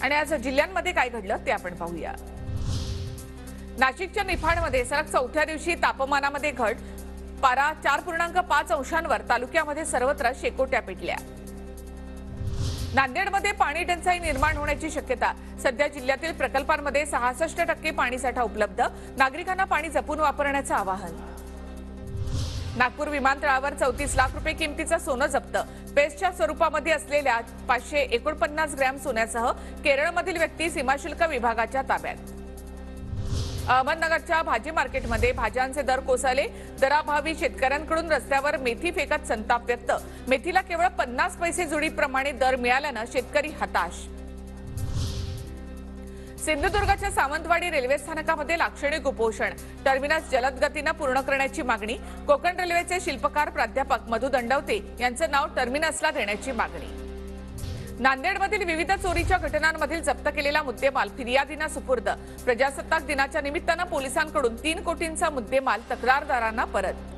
आणि आज जिल्ह्यांमध्ये काय घडलं ते आपण पाहूया। नाशिकच्या निफाडमध्ये सलग चौथ्या दिवशी तापमानामध्ये घट, पारा 4.5 अंशांवर, तालुक्यामध्ये सर्वत्र शेकोट्या पेटल्या। नांदेडमध्ये पाणी टंचाई निर्माण होण्याची शक्यता, सध्या जिल्ह्यातील प्रकल्पांमध्ये 66% पाणीसाठा उपलब्ध, नागरिकांना पाणी जपून वापरण्याचं आवाहन। नागपूर विमानतळावर 34 लाख रुपये किमतीचं सोनं जप्त, पेस्टच्या स्वरूपामध्ये असलेल्या 549 ग्रॅम सोन्यासह केरळमधील व्यक्ती सीमाशुल्क विभागाच्या ताब्यात। अहमदनगरच्या भाजी मार्केटमध्ये भाज्यांचे दर कोसळले, दराभावी शेतकऱ्यांकडून रस्त्यावर मेथी फेकत संताप व्यक्त, मेथीला केवळ 50 पैसे जुडीप्रमाणे दर मिळाल्यानं शेतकरी हताश। सिंधुदुर्गच्या सावंतवाडी रेल्वे स्थानकामध्ये लाक्षणिक उपोषण, टर्मिनस जलद गतीने पूर्ण करण्याची मागणी, कोकण रेल्वेचे शिल्पकार प्राध्यापक मधु दंडवते यांचं नाव टर्मिनसला देण्याची मागणी। नांदेडमधील विविध चोरीच्या घटनांमधील जप्त केलेला मुद्देमाल फिर्यादींना सुपूर्द, प्रजासत्ताक दिनाच्या निमित्तानं पोलिसांकडून 3 कोटींचा मुद्देमाल तक्रारदारांना परत।